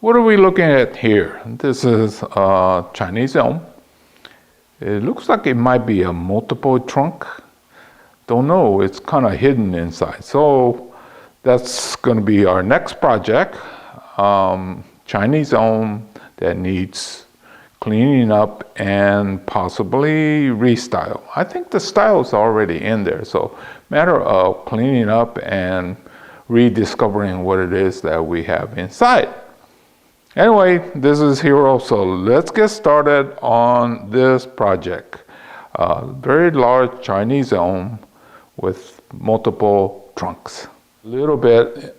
What are we looking at here? This is Chinese elm. It looks like it might be a multiple trunk. Don't know, it's kind of hidden inside. So that's going to be our next project. Chinese elm that needs cleaning up and possibly restyle. I think the style is already in there. So matter of cleaning up and rediscovering what it is that we have inside. Anyway, this is Hiro, so let's get started on this project. Very large Chinese elm with multiple trunks. A little bit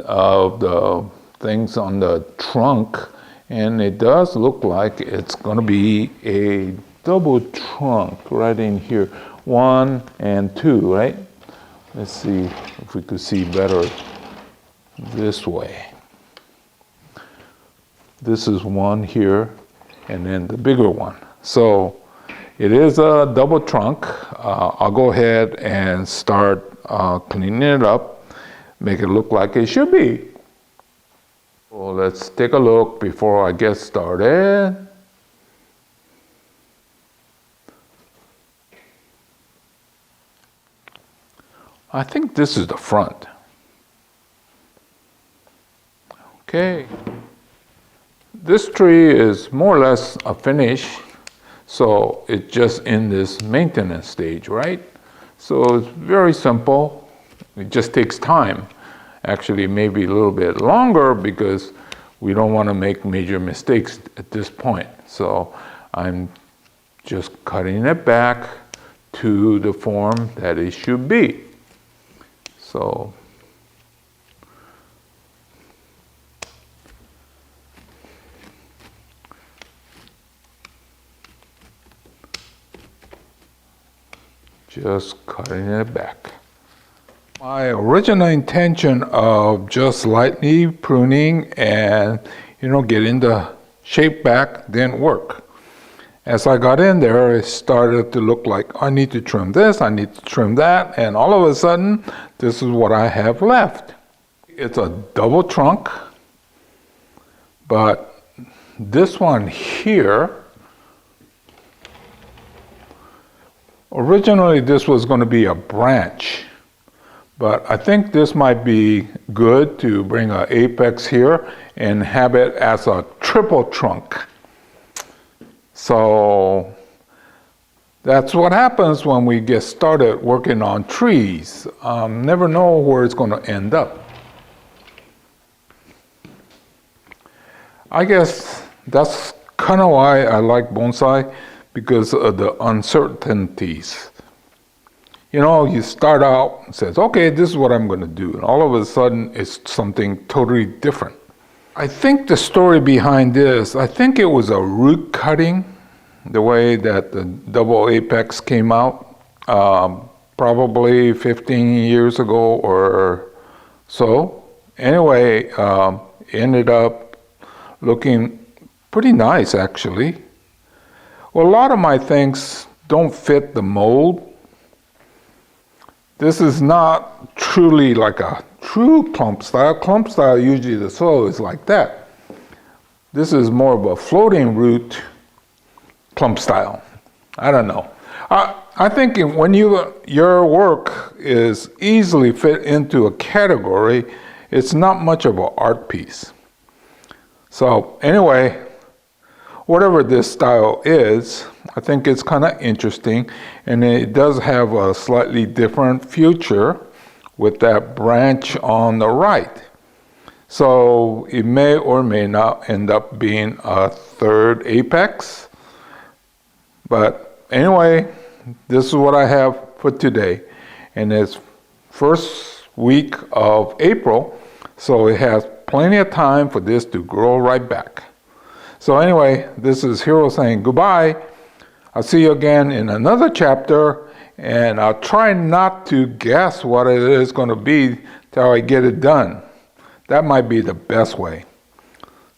of the things on the trunk, and it does look like it's going to be a double trunk right in here. 1 and 2, right? Let's see if we could see better this way. This is one here, and then the bigger one. So it is a double trunk. I'll go ahead and start cleaning it up, make it look like it should be. Well, let's take a look before I get started. I think this is the front. Okay. This tree is more or less a finish, so it's just in this maintenance stage, right? So it's very simple. It just takes time. Actually, maybe a little bit longer because we don't want to make major mistakes at this point. So I'm just cutting it back to the form that it should be. So just cutting it back. My original intention of just lightly pruning and getting the shape back didn't work. As I got in there, it started to look like I need to trim this, I need to trim that, and all of a sudden, this is what I have left. It's a double trunk, but this one here, originally this was going to be a branch, but I think this might be good to bring an apex here and have it as a triple trunk. So that's what happens when we get started working on trees. Never know where it's going to end up. I guess that's kind of why I like bonsai, because of the uncertainties. You start out and says, okay, this is what I'm going to do. And all of a sudden, it's something totally different. I think the story behind this, I think it was a root cutting, the way that the double apex came out, probably 15 years ago or so. Anyway, ended up looking pretty nice, actually. Well, a lot of my things don't fit the mold. This is not truly like a true clump style. Clump style, usually the soil is like that. This is more of a floating root clump style. I don't know. I think when your work is easily fit into a category, it's not much of an art piece. So anyway, whatever this style is, I think it's kind of interesting, and it does have a slightly different future with that branch on the right. So it may or may not end up being a third apex. But anyway, this is what I have for today. And it's first week of April, so it has plenty of time for this to grow right back. So anyway, this is Hiro saying goodbye. I'll see you again in another chapter, and I'll try not to guess what it is going to be till I get it done. That might be the best way.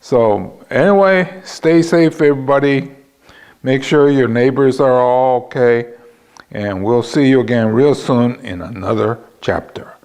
So anyway, stay safe, everybody. Make sure your neighbors are all okay, and we'll see you again real soon in another chapter.